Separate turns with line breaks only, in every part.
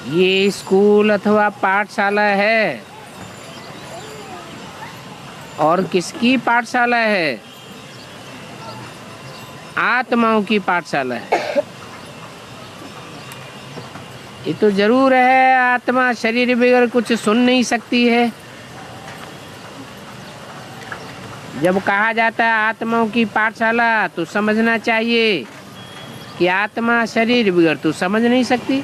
ये स्कूल अथवा पाठशाला है। और किसकी पाठशाला है? आत्माओं की पाठशाला है। ये तो जरूर है, आत्मा शरीर बगैर कुछ सुन नहीं सकती है। जब कहा जाता है आत्माओं की पाठशाला तो समझना चाहिए कि आत्मा शरीर बगैर तो समझ नहीं सकती।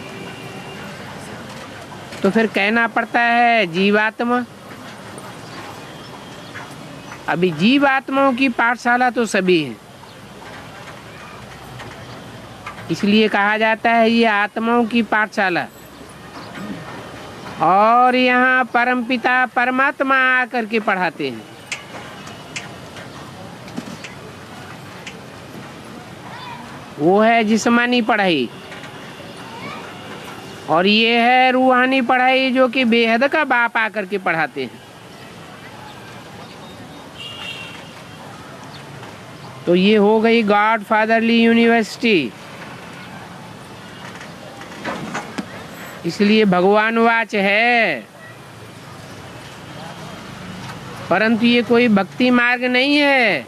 तो फिर कहना पड़ता है जीवात्मा। अभी जीवात्माओं की पाठशाला तो सभी है, इसलिए कहा जाता है ये आत्माओं की पाठशाला। और यहाँ परमपिता परमात्मा आकर के पढ़ाते हैं। वो है जिस्मानी पढ़ाई, और ये है रूहानी पढ़ाई जो कि बेहद का बाप आकर के पढ़ाते हैं। तो ये हो गई गॉड फादरली यूनिवर्सिटी। इसलिए भगवान वाच है, परंतु ये कोई भक्ति मार्ग नहीं है।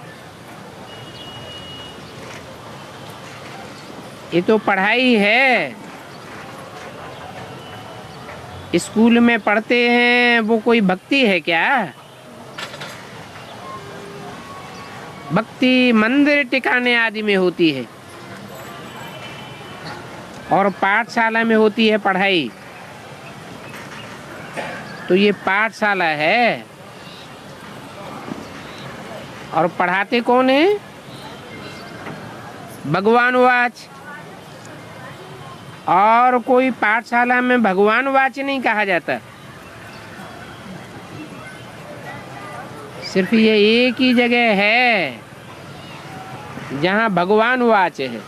ये तो पढ़ाई है। स्कूल में पढ़ते हैं वो कोई भक्ति है क्या? भक्ति मंदिर टिकाने आदि में होती है, और पाठशाला में होती है पढ़ाई। तो ये पाठशाला है, और पढ़ाते कौन है? भगवान वाच। और कोई पाठशाला में भगवान वाच नहीं कहा जाता। सिर्फ ये एक ही जगह है जहाँ भगवान वाच है।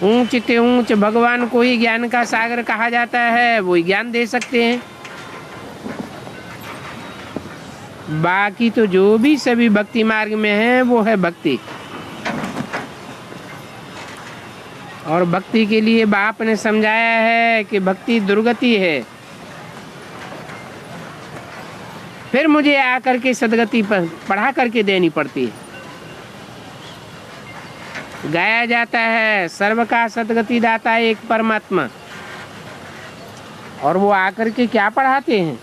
ऊंच ते ऊंच भगवान को ही ज्ञान का सागर कहा जाता है, वो ज्ञान दे सकते हैं। बाकी तो जो भी सभी भक्ति मार्ग में है वो है भक्ति। और भक्ति के लिए बाप ने समझाया है कि भक्ति दुर्गति है। फिर मुझे आकर के सदगति पर पढ़ा करके देनी पड़ती है। गाया जाता है सर्व का सदगति दाता एक परमात्मा, और वो आकर के क्या पढ़ाते हैं?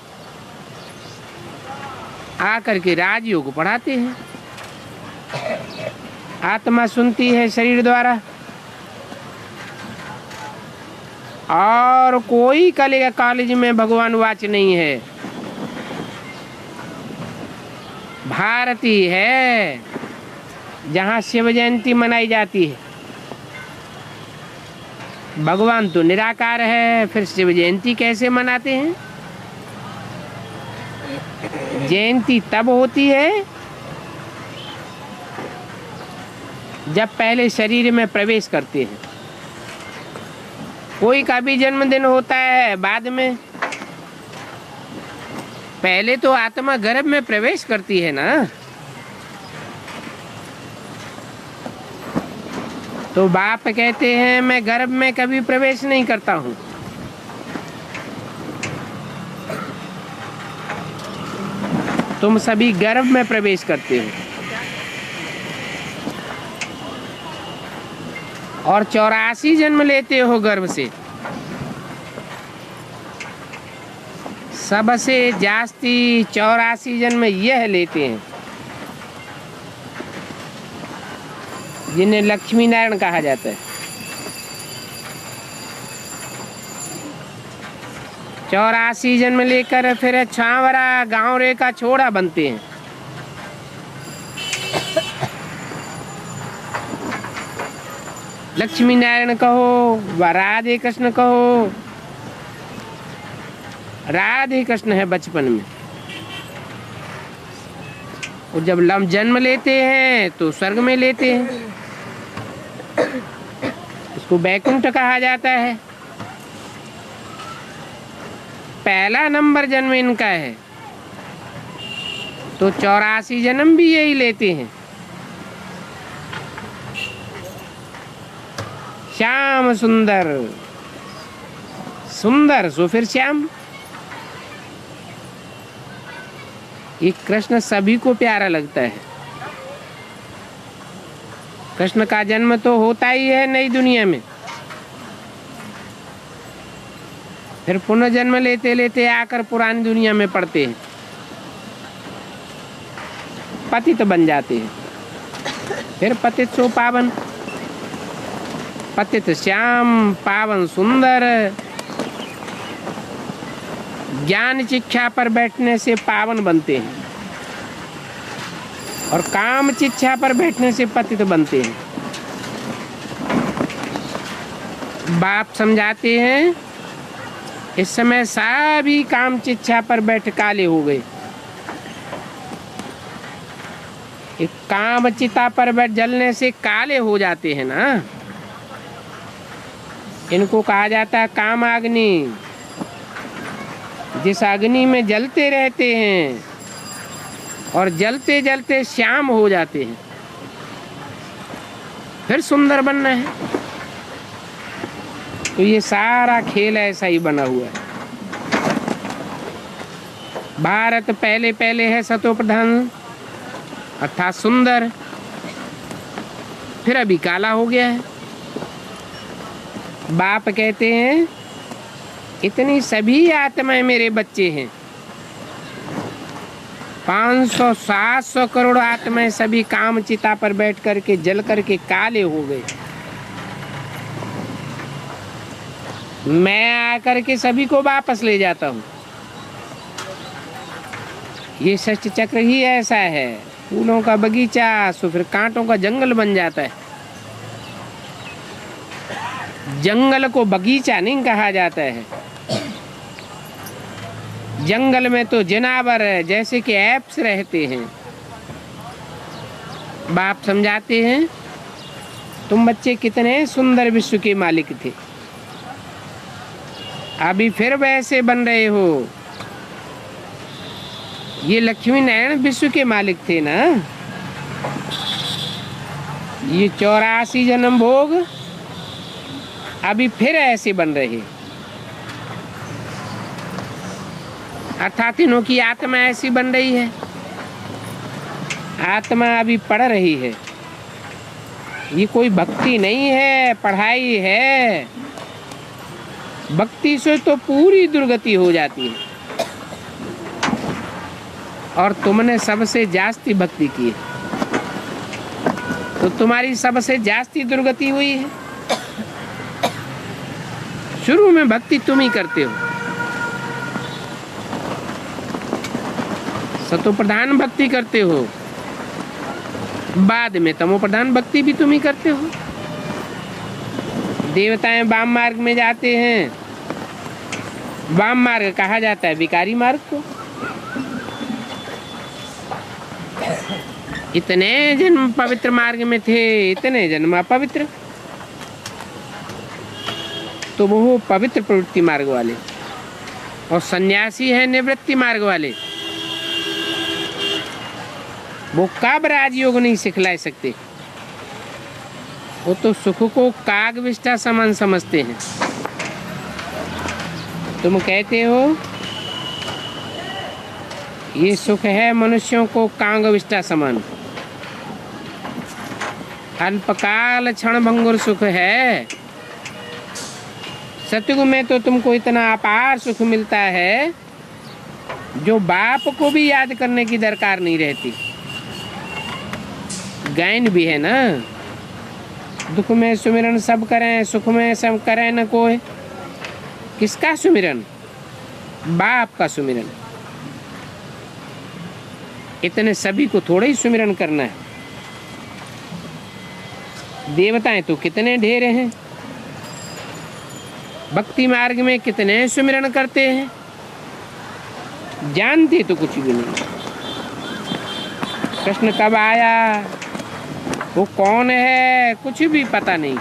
आकर के राजयोग पढ़ाते हैं। आत्मा सुनती है शरीर द्वारा, और कोई कॉलेज में भगवान वाच नहीं है। भारती है जहाँ शिव जयंती मनाई जाती है। भगवान तो निराकार है, फिर शिव जयंती कैसे मनाते हैं? जयंती तब होती है जब पहले शरीर में प्रवेश करते हैं। कोई का भी जन्मदिन होता है बाद में। पहले तो आत्मा गर्भ में प्रवेश करती है ना। तो बाप कहते हैं मैं गर्भ में कभी प्रवेश नहीं करता हूँ। तुम सभी गर्भ में प्रवेश करते हो, और 84 जन्म लेते हो गर्भ से। सबसे जास्ती 84 जन्म यह लेते हैं जिन्हें लक्ष्मी नारायण कहा जाता है। 84 जन्म लेकर फिर छावरा गाँव रे का छोड़ा बनते हैं। लक्ष्मी नारायण कहो व राधे कृष्ण कहो। राधे कृष्ण है बचपन में, और जब जन्म लेते हैं तो स्वर्ग में लेते हैं। इसको वैकुंठ कहा जाता है। पहला नंबर जन्म इनका है, तो 84 जन्म भी यही लेते हैं। श्याम सुंदर, सुंदर सो फिर श्याम। ये कृष्ण सभी को प्यारा लगता है। कृष्ण का जन्म तो होता ही है नई दुनिया में, फिर पुनर्जन्म लेते लेते आकर पुरानी दुनिया में पड़ते हैं, पतित बन जाते हैं। फिर पतित सो पावन, पतित श्याम, पावन सुंदर। ज्ञान शिक्षा पर बैठने से पावन बनते हैं और काम शिक्षा पर बैठने से पतित बनते हैं। बाप समझाते हैं इस समय सभी काम शिक्षा पर बैठ काले हो गए। एक काम चिता पर बैठ जलने से काले हो जाते हैं ना, इनको कहा जाता है काम अग्नि। जिस अग्नि में जलते रहते हैं और जलते जलते श्याम हो जाते हैं, फिर सुंदर बनना है। तो ये सारा खेल ऐसा ही बना हुआ है। भारत पहले पहले है सतो प्रधान अर्थात सुंदर, फिर अभी काला हो गया है। बाप कहते हैं इतनी सभी आत्माएं मेरे बच्चे हैं। 500-700 करोड़ आत्माएं सभी काम चिता पर बैठ करके जल करके काले हो गए। मैं आकर के सभी को वापस ले जाता हूँ। ये सृष्टि चक्र ही ऐसा है। फूलों का बगीचा सो फिर कांटों का जंगल बन जाता है। जंगल को बगीचा नहीं कहा जाता है। जंगल में तो जानवर जैसे कि एप्स रहते हैं। बाप समझाते हैं तुम बच्चे कितने सुंदर विश्व के मालिक थे, अभी फिर वैसे बन रहे हो। ये लक्ष्मी नारायण विश्व के मालिक थे ना। ये 84 जन्म भोग अभी फिर ऐसे बन रहे, अर्थात इन्हों की आत्मा ऐसी बन रही है। आत्मा अभी पढ़ रही है। ये कोई भक्ति नहीं है, पढ़ाई है। भक्ति से तो पूरी दुर्गति हो जाती है। और तुमने सबसे जास्ती भक्ति की है, तो तुम्हारी सबसे जास्ती दुर्गति हुई है। शुरू में भक्ति तुम ही करते हो, सतो प्रधान भक्ति करते हो, बाद में तमो प्रधान भक्ति भी तुम ही करते हो। देवताएं वाम मार्ग में जाते हैं। वाम मार्ग कहा जाता है विकारी मार्ग को। इतने जन्म पवित्र मार्ग में थे, इतने जन्म अपवित्र, तो वो पवित्र प्रवृत्ति मार्ग वाले। और सन्यासी है निवृत्ति मार्ग वाले। वो कब राजयोग नहीं सिखला सकते। वो तो सुख को काग विष्ठा समान समझते हैं। तुम कहते हो ये सुख है मनुष्यों को कांग विष्ठा समान, अल्पकाल क्षण भंगुर सुख है। सतयुग में तो तुमको इतना अपार सुख मिलता है जो बाप को भी याद करने की दरकार नहीं रहती। गायन भी है ना, दुख में सुमिरन सब करें, सुख में सब करें न कोई। किसका सुमिरन? बाप का सुमिरन। इतने सभी को थोड़ा ही सुमिरन करना है। देवताएं तो कितने ढेर हैं, भक्ति मार्ग में कितने सुमिरन करते हैं, जानते तो कुछ भी नहीं। कृष्ण कब आया, वो कौन है, कुछ भी पता नहीं।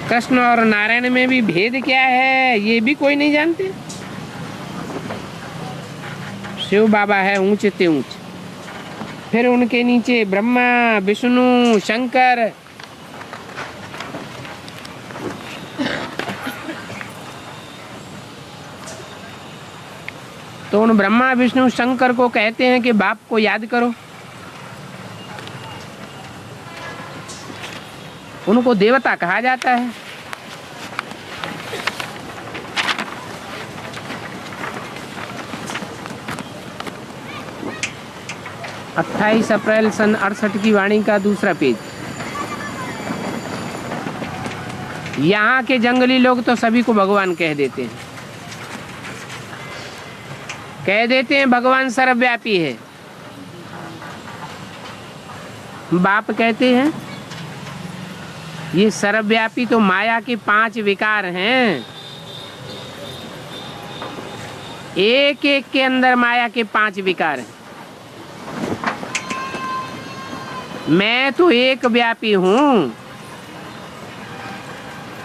कृष्ण और नारायण में भी भेद क्या है ये भी कोई नहीं जानते। शिव बाबा है ऊंचे ते ऊंचे, फिर उनके नीचे ब्रह्मा, विष्णु, शंकर। तो उन ब्रह्मा, विष्णु, शंकर को कहते हैं कि बाप को याद करो। उनको देवता कहा जाता है। अट्ठाईस अप्रैल सन 68 की वाणी का दूसरा पेज। यहाँ के जंगली लोग तो सभी को भगवान कह देते हैं, भगवान सर्वव्यापी है। बाप कहते हैं ये सर्वव्यापी तो माया के 5 विकार हैं। एक एक के अंदर माया के 5 विकार हैं। मैं तो एक व्यापी हूं,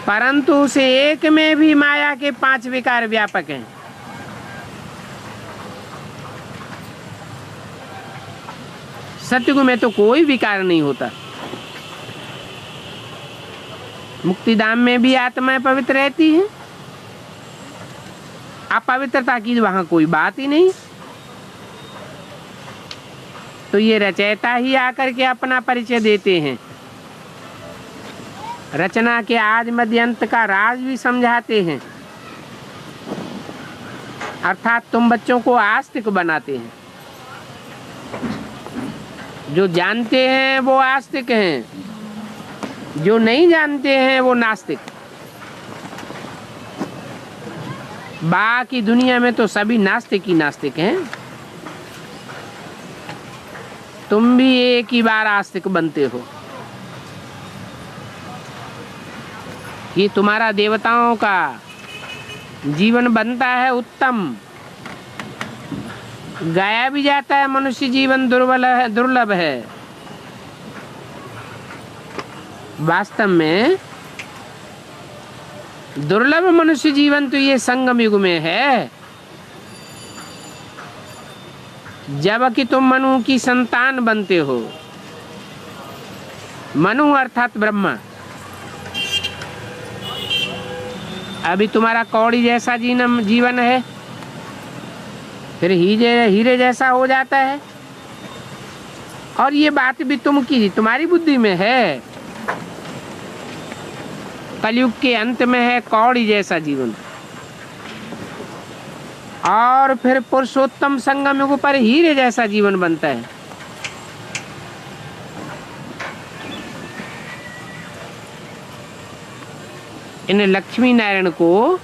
परंतु उस एक में भी माया के 5 विकार व्यापक हैं। सत्युग में तो कोई विकार नहीं होता। मुक्तिधाम में भी आत्माएं पवित्र रहती हैं, अपवित्रता की वहां कोई बात ही नहीं। तो ये रचयिता ही आकर के अपना परिचय देते हैं, रचना के आदि मध्य अंत का राज भी समझाते हैं। अर्थात तुम बच्चों को आस्तिक बनाते हैं। जो जानते हैं वो आस्तिक हैं, जो नहीं जानते हैं वो नास्तिक। बाकी दुनिया में तो सभी नास्तिक ही नास्तिक हैं। तुम भी एक ही बार आस्तिक बनते हो। ये तुम्हारा देवताओं का जीवन बनता है उत्तम, गाया भी जाता है मनुष्य जीवन दुर्लभ है। वास्तव में दुर्लभ मनुष्य जीवन तो ये संगम युग में है, जबकि तुम मनु की संतान बनते हो। मनु अर्थात ब्रह्मा। अभी तुम्हारा कौड़ी जैसा जीवन है, फिर हीरे जैसा हो जाता है। और ये बात भी तुम्हारी बुद्धि में है। कलयुग के अंत में है कौड़ी जैसा जीवन, और फिर पुरुषोत्तम संगम युग पर हीरे जैसा जीवन बनता है। इन लक्ष्मी नारायण को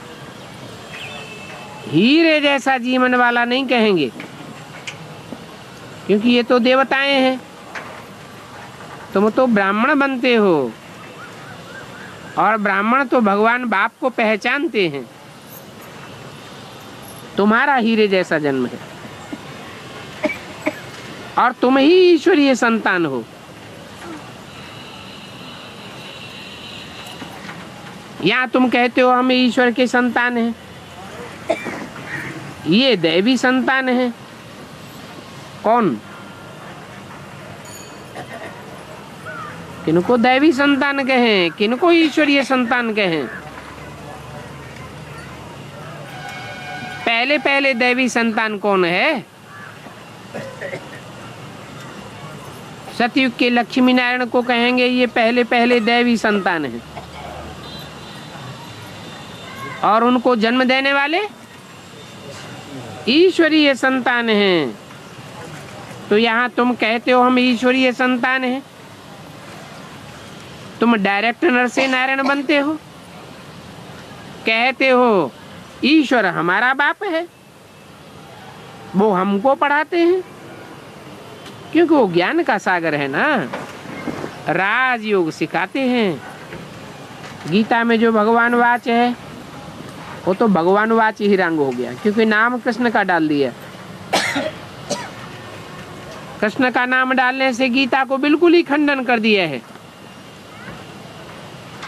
हीरे जैसा जीवन वाला नहीं कहेंगे, क्योंकि ये तो देवताएं हैं। तुम तो ब्राह्मण बनते हो, और ब्राह्मण तो भगवान बाप को पहचानते हैं। तुम्हारा हीरे जैसा जन्म है, और तुम ही ईश्वरीय संतान हो। यहाँ तुम कहते हो हम ईश्वर के संतान हैं, ये दैवी संतान है। कौन? किनको दैवी संतान कहें, किनको ईश्वरीय संतान कहें? पहले दैवी संतान कौन है? सतयुग के लक्ष्मी नारायण को कहेंगे ये पहले दैवी संतान है, और उनको जन्म देने वाले ईश्वरीय संतान हैं। तो यहाँ तुम कहते हो हम ईश्वरीय संतान हैं, तुम डायरेक्ट नर से नारायण बनते हो। कहते हो ईश्वर हमारा बाप है, वो हमको पढ़ाते हैं, क्योंकि वो ज्ञान का सागर है ना। राजयोग सिखाते हैं। गीता में जो भगवान वाच है वो तो भगवान वाच ही रंग हो गया, क्योंकि नाम कृष्ण का डाल दिया। कृष्ण का नाम डालने से गीता को बिल्कुल ही खंडन कर दिया है।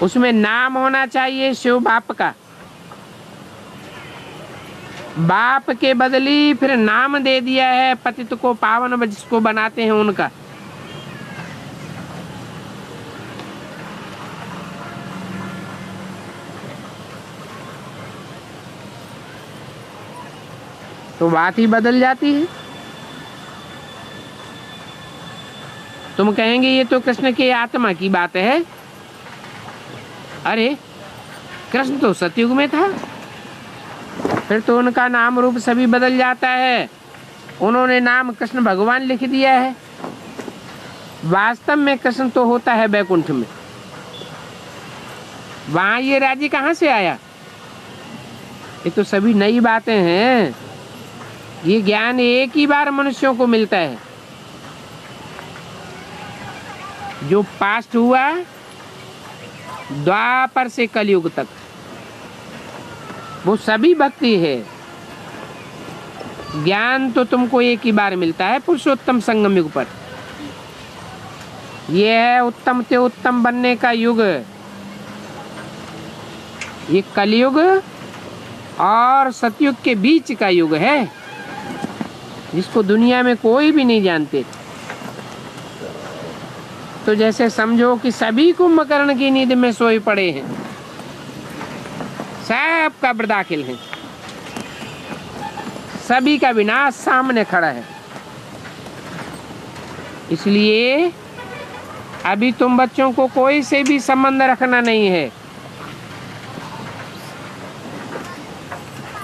उसमें नाम होना चाहिए शिव बाप का। बाप के बदली फिर नाम दे दिया है पतित को पावन जिसको बनाते हैं उनका। तो बात ही बदल जाती है। तुम कहेंगे ये तो कृष्ण के आत्मा की बात है। अरे कृष्ण तो सतयुग में था, फिर तो उनका नाम रूप सभी बदल जाता है। उन्होंने नाम कृष्ण भगवान लिख दिया है। वास्तव में कृष्ण तो होता है बैकुंठ में। वहां ये राज्य कहाँ से आया? ये तो सभी नई बातें हैं। ये ज्ञान एक ही बार मनुष्यों को मिलता है। जो पास्ट हुआ द्वापर से कलयुग तक, वो सभी भक्ति है। ज्ञान तो तुमको एक ही बार मिलता है पुरुषोत्तम संगम युग पर। यह है उत्तम से उत्तम बनने का युग। ये कलयुग और सतयुग के बीच का युग है, जिसको दुनिया में कोई भी नहीं जानते। तो जैसे समझो कि सभी कुंभकर्ण की नींद में सोए पड़े हैं, सब कब्र दाखिल हैं, सभी का विनाश सामने खड़ा है। इसलिए अभी तुम बच्चों को कोई से भी संबंध रखना नहीं है।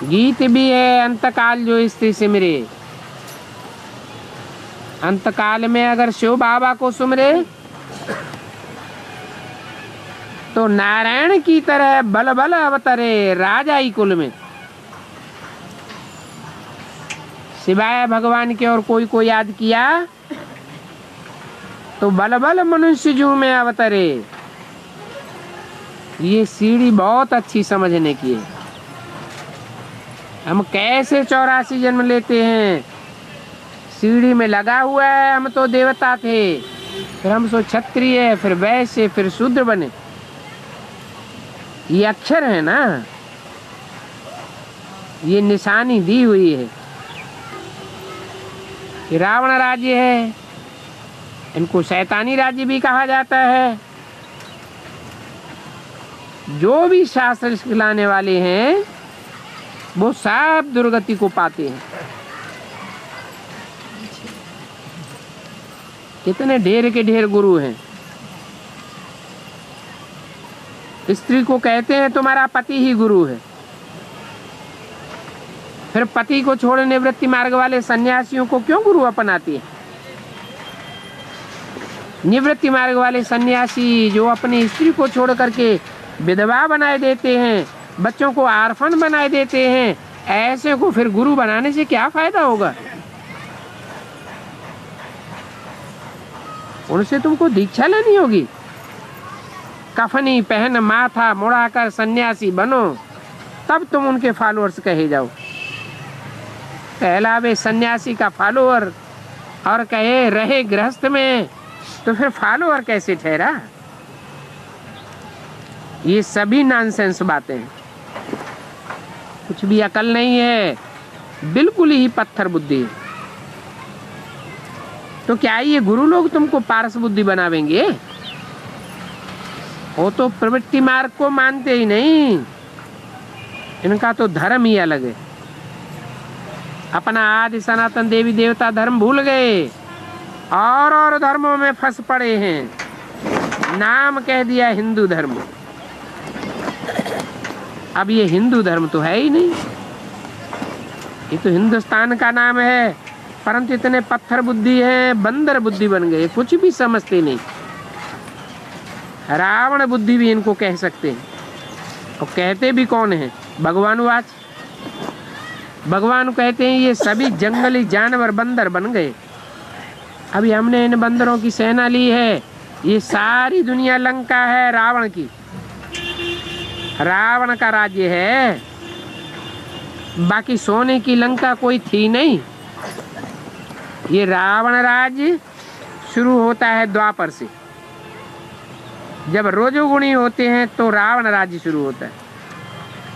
गीत भी है अंतकाल जो स्त्री सिमरे। अंतकाल में अगर शिव बाबा को सुमरे तो नारायण की तरह बल बल अवतरे राजाई कुल में। सिवाय भगवान के और कोई को याद किया तो बल बल मनुष्य जू में अवतरे। ये सीढ़ी बहुत अच्छी समझने की है। हम कैसे 84 जन्म लेते हैं, सीढ़ी में लगा हुआ है। हम तो देवता थे, फिर हम सो क्षत्रिय, फिर वैश्य, फिर शूद्र बने। ये अक्षर है ना, ये निशानी दी हुई है। ये रावण राज्य है, इनको शैतानी राज्य भी कहा जाता है। जो भी शास्त्र सिखलाने वाले हैं वो सब दुर्गति को पाते हैं। कितने ढेर के ढेर गुरु हैं। स्त्री को कहते हैं तुम्हारा पति ही गुरु है। फिर पति को छोड़ निवृत्ति मार्ग वाले सन्यासियों को क्यों गुरु अपनाती है? निवृत्ति मार्ग वाले सन्यासी जो अपनी स्त्री को छोड़ करके विधवा बनाए देते हैं, बच्चों को आर्फन बनाए देते हैं, ऐसे को फिर गुरु बनाने से क्या फायदा होगा? उनसे तुमको दीक्षा लेनी होगी। कफनी पहन माथा मुड़ाकर सन्यासी बनो, तब तुम उनके फॉलोअर्स कहे जाओ। कहलावे सन्यासी का फॉलोअर और कहे रहे गृहस्थ में, तो फिर फॉलोअर कैसे ठहरा? ये सभी नॉनसेंस बातें हैं। कुछ भी अकल नहीं है, बिल्कुल ही पत्थर बुद्धि है। तो क्या ये गुरु लोग तुमको पारस बुद्धि बनावेंगे? वो तो प्रवृत्ति मार्ग को मानते ही नहीं। इनका तो धर्म ही अलग है। अपना आदि सनातन देवी देवता धर्म भूल गए और धर्मों में फंस पड़े हैं। नाम कह दिया हिंदू धर्म। अब ये हिंदू धर्म तो है ही नहीं, ये तो हिंदुस्तान का नाम है। परंतु इतने पत्थर बुद्धि है, बंदर बुद्धि बन गए, कुछ भी समझते नहीं। रावण बुद्धि भी इनको कह सकते हैं। और कहते भी कौन है? भगवानुवाच। भगवान कहते हैं ये सभी जंगली जानवर बंदर बन गए। अभी हमने इन बंदरों की सेना ली है। ये सारी दुनिया लंका है रावण की। रावण का राज्य है, बाकी सोने की लंका कोई थी नहीं। ये रावण राज्य शुरू होता है द्वापर से। जब रजोगुणी होते हैं तो रावण राज्य शुरू होता है।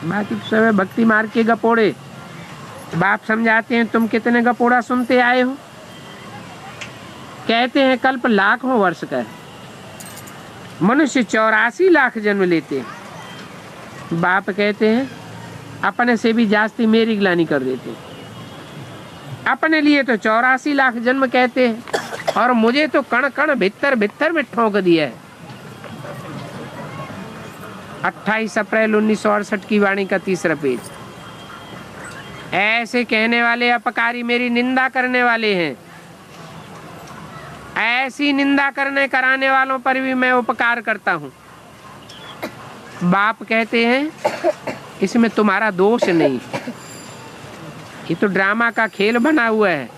बाकी सब भक्ति मार्ग के गपोड़े। बाप समझाते हैं, तुम कितने गपोड़ा सुनते आए हो? कहते हैं कल्प लाखों वर्ष का है, मनुष्य 84 लाख जन्म लेते हैं। बाप कहते हैं अपने से भी जास्ती मेरी ग्लानि कर देते हैं। अपने लिए तो 84 लाख जन्म कहते हैं और मुझे तो कण कण भीतर भीतर में ठोक दिया है। 28 अप्रैल 1968 की वाणी का 3रा पेज। ऐसे कहने वाले अपकारी मेरी निंदा करने वाले हैं। ऐसी निंदा करने कराने वालों पर भी मैं उपकार करता हूं। बाप कहते हैं इसमें तुम्हारा दोष नहीं, ये तो ड्रामा का खेल बना हुआ है।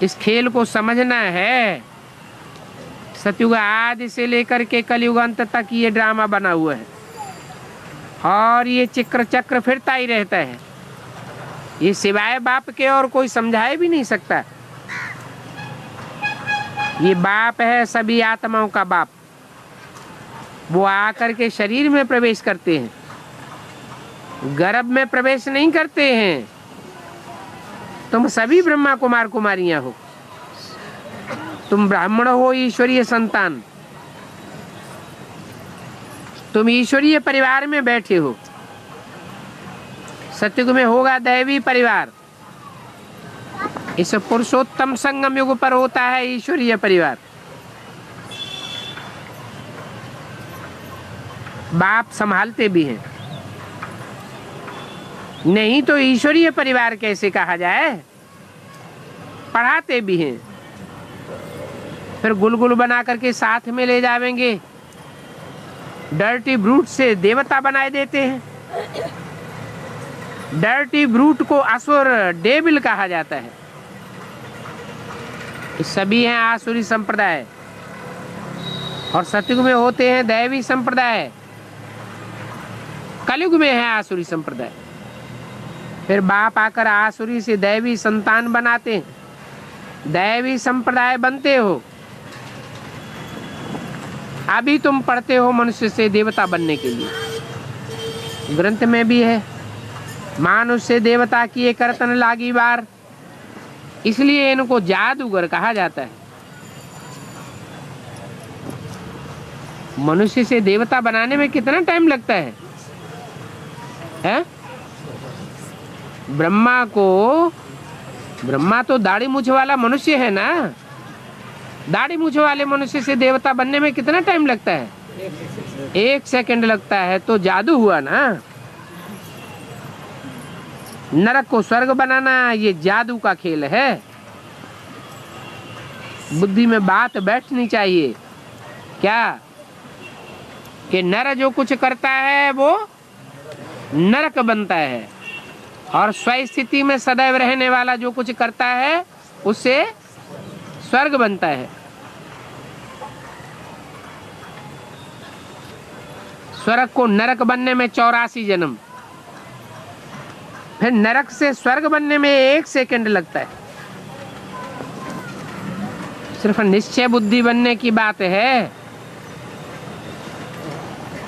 इस खेल को समझना है। सतयुग आदि से लेकर के कलयुग अंत तक ये ड्रामा बना हुआ है और ये चक्र फिरता ही रहता है। ये सिवाय बाप के और कोई समझाए भी नहीं सकता। ये बाप है सभी आत्माओं का बाप। वो आकर के शरीर में प्रवेश करते हैं, गर्भ में प्रवेश नहीं करते हैं। तुम सभी ब्रह्मा कुमार कुमारियां हो, तुम ब्राह्मण हो, ईश्वरीय संतान, तुम ईश्वरीय परिवार में बैठे हो। सतयुग में होगा दैवी परिवार, इस पुरुषोत्तम संगम युग पर होता है ईश्वरीय परिवार। बाप संभालते भी हैं, नहीं तो ईश्वरीय परिवार कैसे कहा जाए। पढ़ाते भी हैं, फिर गुलगुल बना करके साथ में ले जावेंगे, डर्टी ब्रूट से देवता बनाए देते हैं। डर्टी ब्रूट को असुर डेविल कहा जाता है। सभी हैं आसुरी संप्रदाय और सतयुग में होते हैं दैवी संप्रदाय, कलयुग में है आसुरी संप्रदाय। फिर बाप आकर आसुरी से दैवी संतान बनाते हैं, दैवी संप्रदाय बनते हो। अभी तुम पढ़ते हो मनुष्य से देवता बनने के लिए। ग्रंथ में भी है, मानुष्य से देवता किए करतन लागी बार, इसलिए इनको जादूगर कहा जाता है। मनुष्य से देवता बनाने में कितना टाइम लगता है? ब्रह्मा तो दाढ़ी मूछ वाला मनुष्य है ना। दाढ़ी मूछ वाले मनुष्य से देवता बनने में कितना टाइम लगता है? 1 सेकंड लगता है। तो जादू हुआ ना। नरक को स्वर्ग बनाना ये जादू का खेल है। बुद्धि में बात बैठनी चाहिए क्या कि नर जो कुछ करता है वो नरक बनता है और स्वस्थिति में सदैव रहने वाला जो कुछ करता है उससे स्वर्ग बनता है। स्वर्ग को नरक बनने में 84 जन्म, फिर नरक से स्वर्ग बनने में 1 सेकंड लगता है। सिर्फ निश्चय बुद्धि बनने की बात है।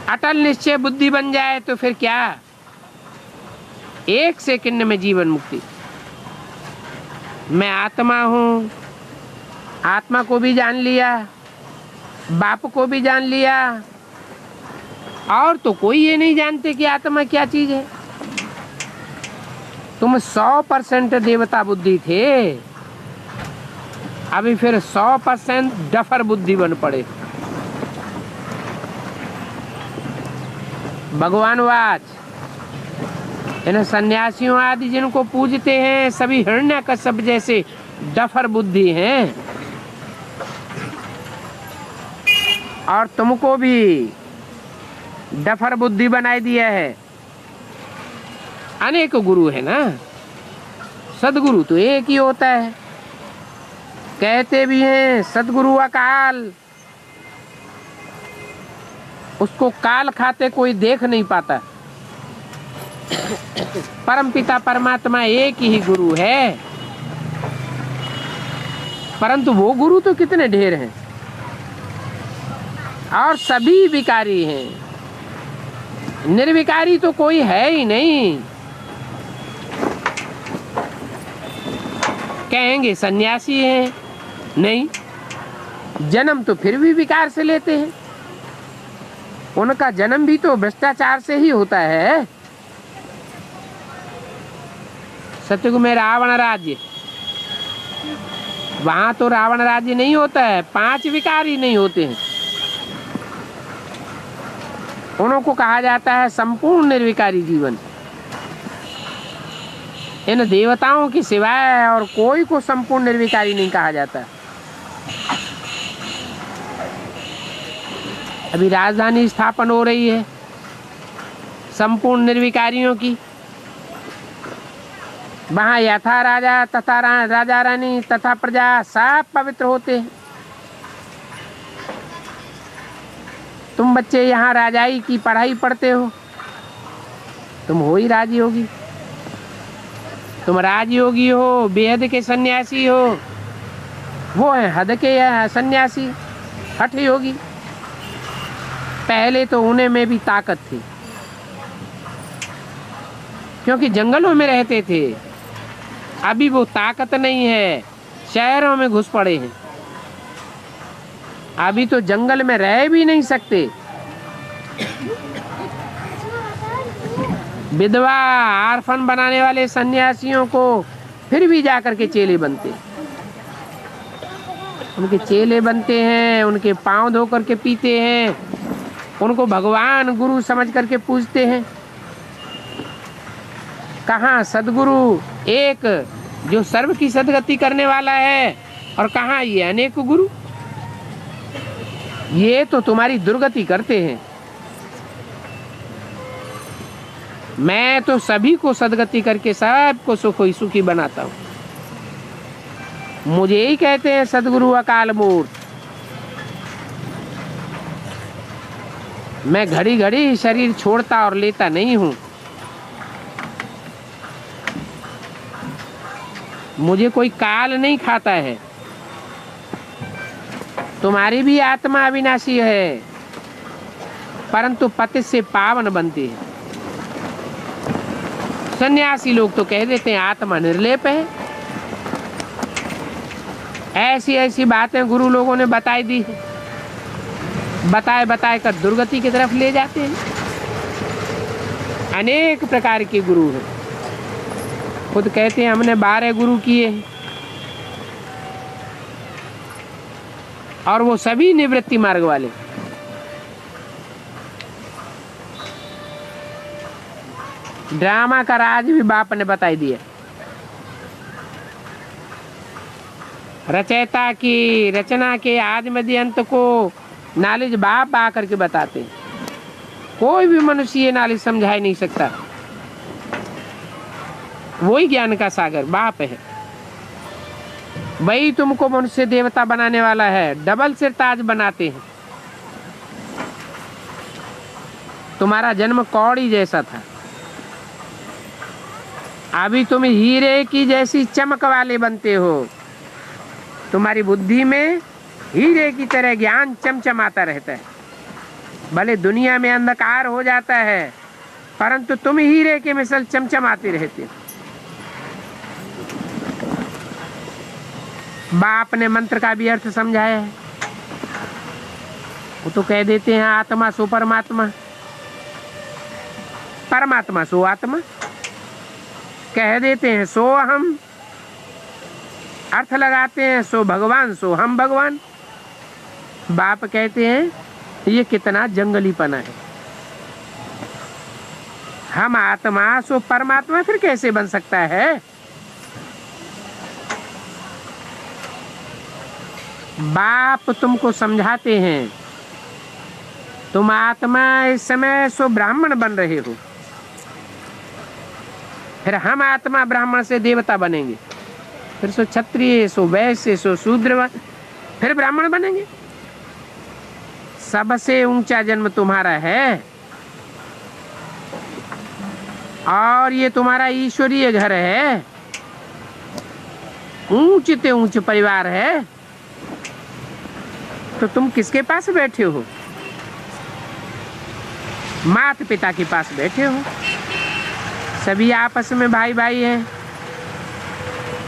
अटल निश्चय बुद्धि बन जाए तो फिर क्या, 1 सेकंड में जीवन मुक्ति। मैं आत्मा हूं, आत्मा को भी जान लिया, बाप को भी जान लिया, और तो कोई ये नहीं जानते कि आत्मा क्या चीज है। तुम 100% देवता बुद्धि थे, अभी फिर 100% डफर बुद्धि बन पड़े। भगवान वाच, इन सन्यासियों आदि जिनको पूजते हैं सभी हिरण्यकश्यप जैसे डफर बुद्धि हैं, और तुमको भी डफर बुद्धि बनाई दिया है। अनेक गुरु है ना, सदगुरु तो एक ही होता है। कहते भी हैं सदगुरु अकाल, उसको काल खाते कोई देख नहीं पाता। परमपिता परमात्मा एक ही गुरु है, परंतु वो गुरु तो कितने ढेर हैं और सभी विकारी हैं। निर्विकारी तो कोई है ही नहीं। कहेंगे सन्यासी हैं। नहीं, जन्म तो फिर भी विकार से लेते हैं। उनका जन्म भी तो भ्रष्टाचार से ही होता है। सतयुग में रावण राज्य, वहां तो रावण राज्य नहीं होता है, 5 विकार ही नहीं होते हैं। उनको कहा जाता है संपूर्ण निर्विकारी जीवन। इन देवताओं की सिवाय और कोई को संपूर्ण निर्विकारी नहीं कहा जाता। अभी राजधानी स्थापन हो रही है संपूर्ण निर्विकारियों की। वहां यथा राजा तथा राजा रानी तथा प्रजा सब पवित्र होते हैं। तुम बच्चे यहाँ राजाई की पढ़ाई पढ़ते हो, तुम हो ही राजयोगी। तुम राजयोगी हो, बेहद के सन्यासी हो, वो है हद के सन्यासी, हठ योगी। पहले तो उन्हें में भी ताकत थी, क्योंकि जंगलों में रहते थे। अभी वो ताकत नहीं है, शहरों में घुस पड़े हैं। अभी तो जंगल में रह भी नहीं सकते। विधवा आर्फन बनाने वाले सन्यासियों को फिर भी जाकर के चेले बनते, उनके चेले बनते हैं, उनके पांव धो करके पीते हैं, उनको भगवान गुरु समझ करके पूजते हैं। कहाँ सदगुरु एक जो सर्व की सदगति करने वाला है, और कहाँ ये अनेक गुरु। ये तो तुम्हारी दुर्गति करते हैं। मैं तो सभी को सदगति करके सबको सुखी सुखी बनाता हूँ। मुझे ही कहते हैं सदगुरु अकाल मूर्त। मैं घड़ी घड़ी शरीर छोड़ता और लेता नहीं हूँ। मुझे कोई काल नहीं खाता है। तुम्हारी भी आत्मा अविनाशी है, परंतु पति से पावन बनती है। सन्यासी लोग तो कह देते हैं आत्मा निर्लेप है। ऐसी ऐसी बातें गुरु लोगों ने बताई दी है, बताए बताए कर दुर्गति की तरफ ले जाते हैं। अनेक प्रकार के गुरु हैं। खुद कहते हैं हमने 12 गुरु किए हैं, और वो सभी निवृत्ति मार्ग वाले। ड्रामा का राज भी बाप ने बताई दिया। रचयिता की रचना के आदि मध्य अंत को नॉलेज बाप आकर के बताते हैं। कोई भी मनुष्य ये नॉलेज समझा ही नहीं सकता। वही ज्ञान का सागर बाप है। वही तुमको मनुष्य देवता बनाने वाला है। डबल सिर ताज बनाते हैं। तुम्हारा जन्म कौड़ी जैसा था, अभी तुम हीरे की जैसी चमक वाले बनते हो। तुम्हारी बुद्धि में हीरे की तरह ज्ञान चमचमाता रहता है। भले दुनिया में अंधकार हो जाता है, परंतु तुम हीरे के मिसल चमचमाते रहते हो। बाप ने मंत्र का भी अर्थ समझाया है। वो तो कह देते हैं आत्मा सो परमात्मा, परमात्मा सो आत्मा। कह देते हैं सो हम, अर्थ लगाते हैं सो भगवान सो हम भगवान। बाप कहते हैं ये कितना जंगलीपना है। हम आत्मा सो परमात्मा फिर कैसे बन सकता है? बाप तुमको समझाते हैं तुम आत्मा इस समय सो ब्राह्मण बन रहे हो, फिर हम आत्मा ब्राह्मण से देवता बनेंगे, फिर सो क्षत्रिय सो वैश्य सो शूद्र, फिर ब्राह्मण बनेंगे। सबसे ऊंचा जन्म तुम्हारा है, और ये तुम्हारा ईश्वरीय घर है, ऊंचे ऊंचे परिवार है। तो तुम किसके पास बैठे हो? माता पिता के पास बैठे हो। सभी आपस में भाई भाई हैं।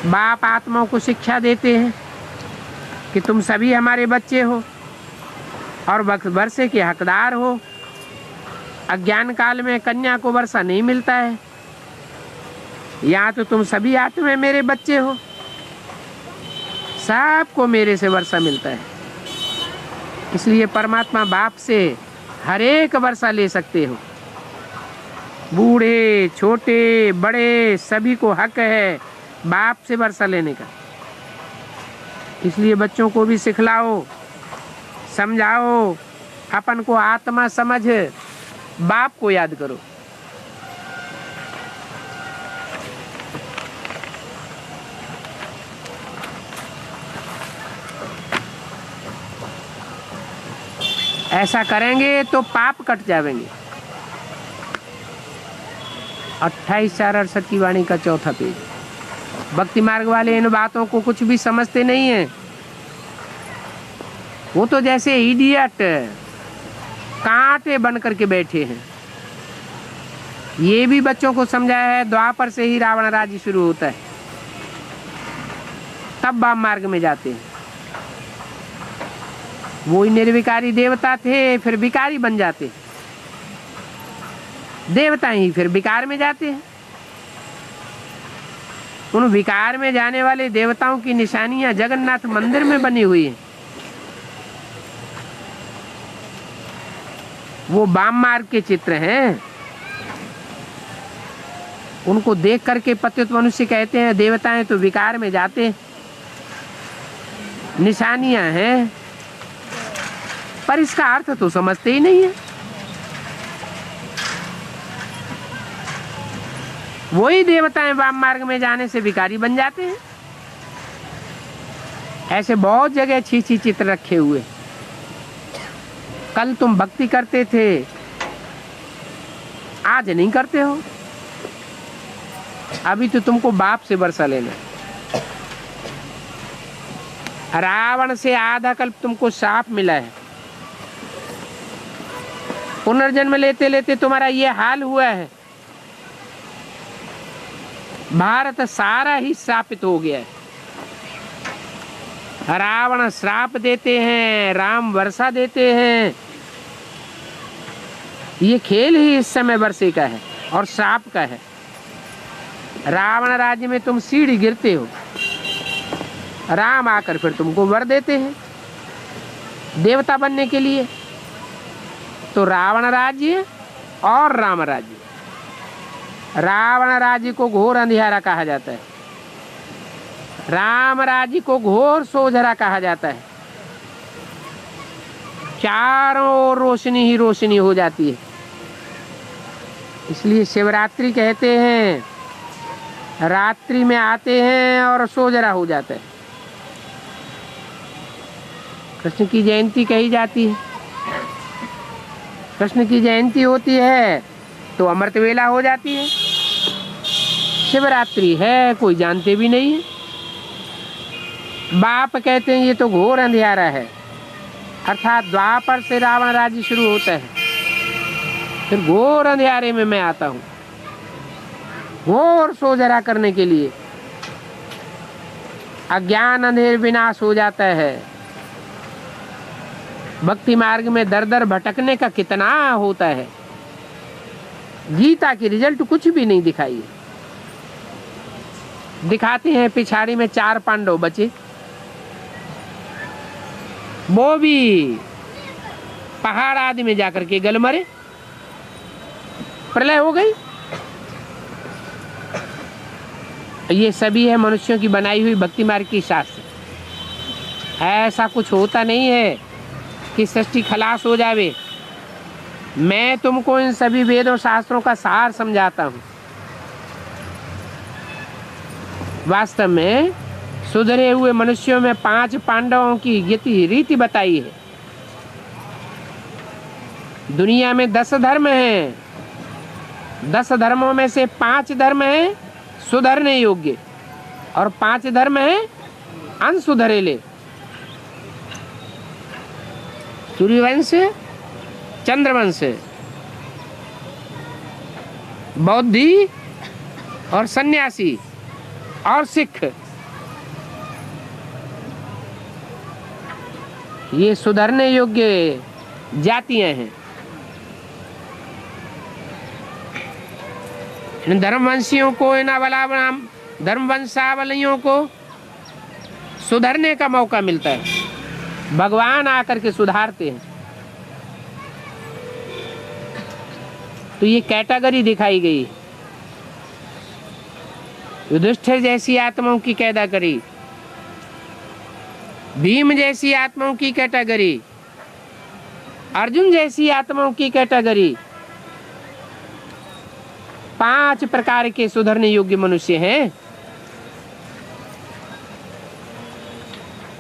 बाप आत्माओं को शिक्षा देते हैं कि तुम सभी हमारे बच्चे हो और वर्षे के हकदार हो। अज्ञान काल में कन्या को वर्षा नहीं मिलता है, यहाँ तो तुम सभी आत्मा मेरे बच्चे हो, सबको मेरे से वर्षा मिलता है। इसलिए परमात्मा बाप से हर एक वर्षा ले सकते हो। बूढ़े छोटे बड़े सभी को हक है बाप से वर्षा लेने का। इसलिए बच्चों को भी सिखलाओ, समझाओ, अपन को आत्मा समझ बाप को याद करो। ऐसा करेंगे तो पाप कट जाएंगे। 28/4/68 की वाणी का चौथा पेज। भक्ति मार्ग वाले इन बातों को कुछ भी समझते नहीं है। वो तो जैसे इडियट कांटे बन करके बैठे हैं। ये भी बच्चों को समझाया है, द्वापर से ही रावण राज्य शुरू होता है, तब वाम मार्ग में जाते हैं। वो ही निर्विकारी देवता थे, फिर विकारी बन जाते। देवता ही फिर विकार में जाते हैं। उन विकार में जाने वाले देवताओं की निशानियां जगन्नाथ मंदिर में बनी हुई हैं। वो वाम मार्ग के चित्र हैं। उनको देख करके पतित मनुष्य कहते हैं देवताएं तो विकार में जाते हैं। निशानियां हैं, पर इसका अर्थ तो समझते ही नहीं है। वही देवताएं वाम मार्ग में जाने से विकारी बन जाते हैं। ऐसे बहुत जगह छी चित्र रखे हुए। कल तुम भक्ति करते थे, आज नहीं करते हो। अभी तो तुमको बाप से वर्षा लेना। रावण से आधा कल्प तुमको शाप मिला है। पुनर्जन्म लेते लेते तुम्हारा ये हाल हुआ है। भारत सारा ही श्रापित हो गया है। रावण श्राप देते हैं, राम वर्षा देते हैं। ये खेल ही इस समय वर्षे का है और श्राप का है। रावण राज्य में तुम सीढ़ी गिरते हो, राम आकर फिर तुमको वर देते हैं देवता बनने के लिए। तो रावण राज्य और राम राज्य। रावण राज्य को घोर अंधियारा कहा जाता है, राम राज्य को घोर सोझरा कहा जाता है। चारों ओर रोशनी ही रोशनी हो जाती है। इसलिए शिवरात्रि कहते हैं, रात्रि में आते हैं और सोझरा हो जाता है। कृष्ण की जयंती कही जाती है। कृष्ण की जयंती होती है तो अमृत वेला हो जाती है। शिवरात्रि है कोई जानते भी नहीं है। बाप कहते हैं ये तो घोर अंधियारा है, अर्थात द्वापर से रावण राज्य शुरू होता है, फिर घोर अंधियारे में मैं आता हूँ घोर सोझरा करने के लिए। अज्ञान अंधेर विनाश हो जाता है। भक्ति मार्ग में दर दर भटकने का कितना होता है। गीता की रिजल्ट कुछ भी नहीं दिखाई। दिखाते हैं पिछाड़ी में 4 पांडव बचे, वो भी पहाड़ आदि में जाकर के गल मरे, प्रलय हो गई। ये सभी है मनुष्यों की बनाई हुई भक्ति मार्ग की शास्त्र। ऐसा कुछ होता नहीं है कि सृष्टि खलास हो जावे। मैं तुमको इन सभी वेदों शास्त्रों का सार समझाता हूँ। वास्तव में सुधरे हुए मनुष्यों में 5 पांडवों की गति रीति बताई है। दुनिया में 10 धर्म हैं। 10 धर्मों में से 5 धर्म हैं सुधरने योग्य और 5 धर्म हैं अनसुधरेले। सूर्यवंश, चंद्रवंश, बौद्धि और सन्यासी और सिख ये सुधरने योग्य जातियां हैं। इन धर्मवंशियों को, इन धर्मवंशावलियों को सुधरने का मौका मिलता है। भगवान आकर के सुधारते हैं। तो ये कैटेगरी दिखाई गई। युधिष्ठिर जैसी आत्माओं की कैटेगरी, भीम जैसी आत्माओं की कैटेगरी, अर्जुन जैसी आत्माओं की कैटेगरी। 5 प्रकार के सुधरने योग्य मनुष्य हैं।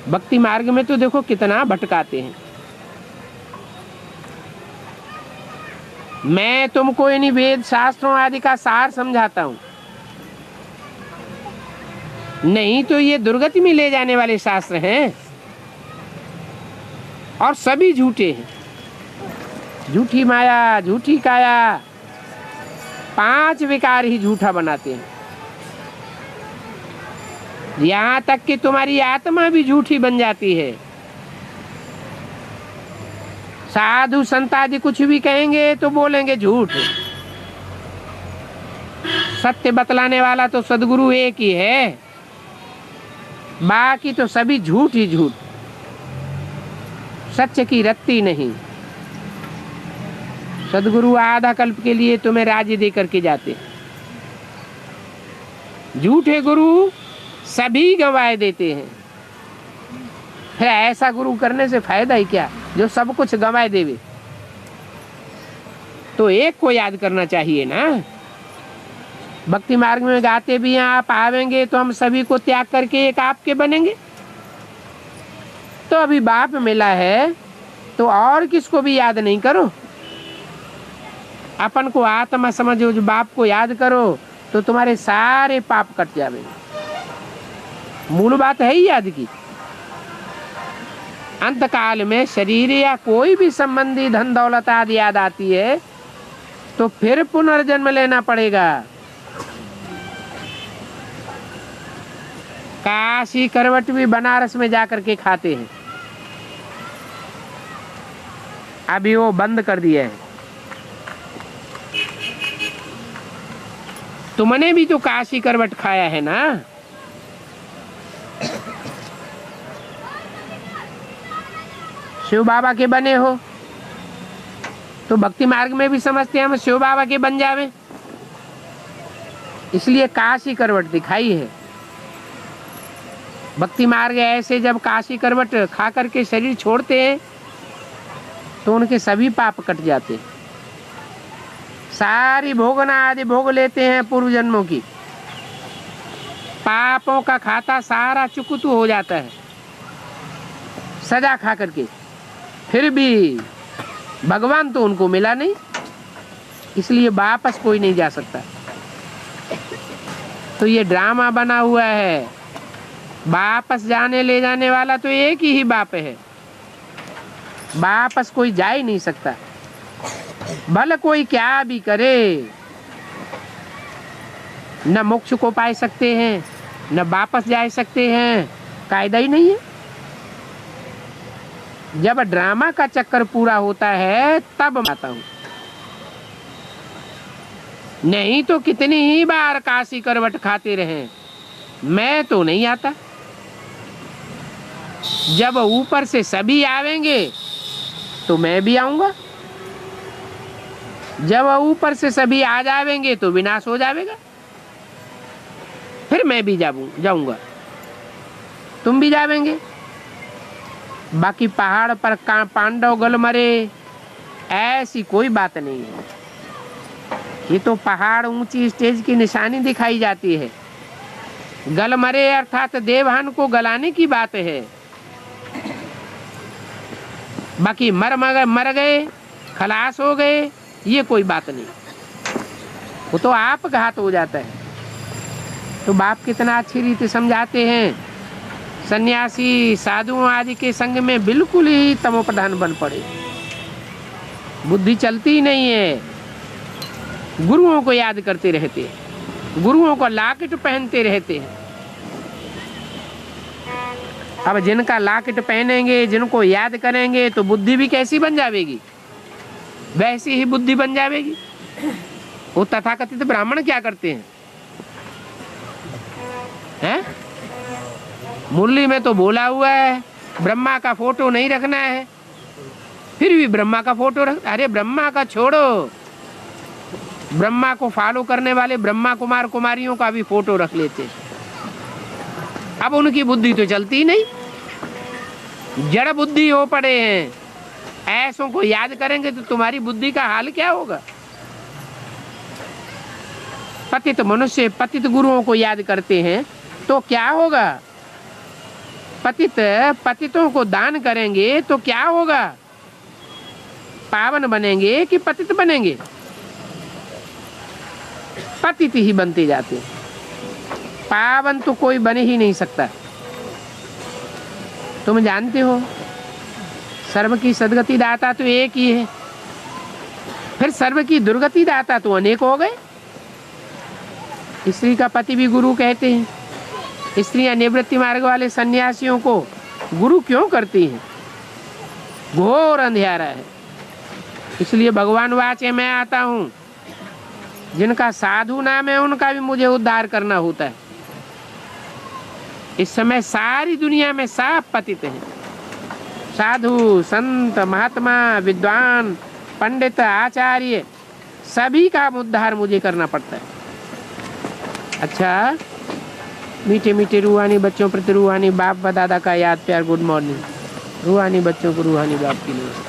भक्ति मार्ग में तो देखो कितना भटकाते हैं। मैं तुमको इन्हीं वेद शास्त्रों आदि का सार समझाता हूं, नहीं तो ये दुर्गति में ले जाने वाले शास्त्र हैं और सभी झूठे हैं। झूठी माया, झूठी काया, 5 विकार ही झूठा बनाते हैं। यहां तक कि तुम्हारी आत्मा भी झूठी बन जाती है। साधु संत आदि कुछ भी कहेंगे तो बोलेंगे झूठ। सत्य बतलाने वाला तो सदगुरु एक ही है, बाकी तो सभी झूठ ही झूठ, सत्य की रत्ती नहीं। सदगुरु आधा कल्प के लिए तुम्हें राज्य दे करके जाते। झूठे गुरु सभी गंवाए देते हैं। फिर ऐसा गुरु करने से फायदा ही क्या, जो सब कुछ गंवाए देवे। तो एक को याद करना चाहिए ना। भक्ति मार्ग में गाते भी हैं, आप आवेंगे तो हम सभी को त्याग करके एक आपके बनेंगे। तो अभी बाप मिला है तो और किसको भी याद नहीं करो, अपन को आत्मा समझो, जो बाप को याद करो तो तुम्हारे सारे पाप कट जाएंगे। मूल बात है ही याद की। अंत काल में शरीर या कोई भी संबंधी धन दौलत आदि याद आती है तो फिर पुनर्जन्म लेना पड़ेगा। काशी करवट भी बनारस में जाकर के खाते हैं, अभी वो बंद कर दिया है। तुमने भी तो काशी करवट खाया है ना। शिव बाबा के बने हो तो भक्ति मार्ग में भी समझते हैं हम शिव बाबा के बन जावे, इसलिए काशी करवट दिखाई है। भक्ति मार्ग ऐसे जब काशी करवट खा करके शरीर छोड़ते हैं तो उनके सभी पाप कट जाते हैं। सारी भोगना आदि भोग लेते हैं पूर्व जन्मों की, पापों का खाता सारा चुकतू हो जाता है सजा खा करके। फिर भी भगवान तो उनको मिला नहीं, इसलिए वापस कोई नहीं जा सकता। तो ये ड्रामा बना हुआ है। वापस जाने ले जाने वाला तो एक ही बाप है, वापस कोई जा ही नहीं सकता। भले कोई क्या भी करे, न मोक्ष को पा सकते हैं न वापस जा सकते हैं, कायदा ही नहीं है। जब ड्रामा का चक्कर पूरा होता है तब आता हूं, नहीं तो कितनी ही बार काशी करवट खाते रहे, मैं तो नहीं आता। जब ऊपर से सभी आवेंगे तो मैं भी आऊंगा, जब ऊपर से सभी आ जावेंगे तो विनाश हो जाएगा, फिर मैं भी जाऊंगा, तुम भी जावेंगे। बाकी पहाड़ पर पांडव गल मरे ऐसी कोई बात नहीं है। ये तो पहाड़ ऊंची स्टेज की निशानी दिखाई जाती है। गल मरे अर्थात देवहन को गलाने की बात है। बाकी मर गए, खलास हो गए, ये कोई बात नहीं, वो तो आप घात हो जाता है। तो बाप कितना अच्छी रीति समझाते हैं। सन्यासी साधुओं आदि के संग में बिल्कुल ही तमोप्रधान बन पड़े, बुद्धि चलती ही नहीं है। गुरुओं को याद करते रहते हैं, गुरुओं को लॉकेट पहनते रहते हैं। अब जिनका लॉकेट पहनेंगे, जिनको याद करेंगे तो बुद्धि भी कैसी बन जाएगी, वैसी ही बुद्धि बन जाएगी। वो तथाकथित ब्राह्मण क्या करते हैं? मुरली में तो बोला हुआ है ब्रह्मा का फोटो नहीं रखना है, फिर भी ब्रह्मा का फोटो रख। अरे ब्रह्मा का छोड़ो, ब्रह्मा को फॉलो करने वाले ब्रह्मा कुमार कुमारियों का भी फोटो रख लेते। अब उनकी बुद्धि तो चलती ही नहीं, जड़ बुद्धि हो पड़े हैं। ऐसों को याद करेंगे तो तुम्हारी बुद्धि का हाल क्या होगा? पतित मनुष्य पतित गुरुओं को याद करते हैं तो क्या होगा? पतितों को दान करेंगे तो क्या होगा? पावन बनेंगे कि पतित बनेंगे? पतित ही बनते जाते हैं, पावन तो कोई बने ही नहीं सकता। तुम जानते हो सर्व की सदगति दाता तो एक ही है, फिर सर्व की दुर्गति दाता तो अनेक हो गए। स्त्री का पति भी गुरु कहते हैं। स्त्रियां निवृत्ति मार्ग वाले सन्यासियों को गुरु क्यों करती हैं? घोर अंधेरा है। इसलिए भगवान वाचे मैं आता हूँ, जिनका साधु नाम है उनका भी मुझे उद्धार करना होता है। इस समय सारी दुनिया में सब पतित हैं, साधु संत महात्मा विद्वान पंडित आचार्य सभी का उद्धार मुझे करना पड़ता है। अच्छा, मीठे मीठे रूहानी बच्चों प्रति रूहानी बाप व दादा का याद प्यार, गुड मॉर्निंग। रूहानी बच्चों को रूहानी बाप की नमस्कार।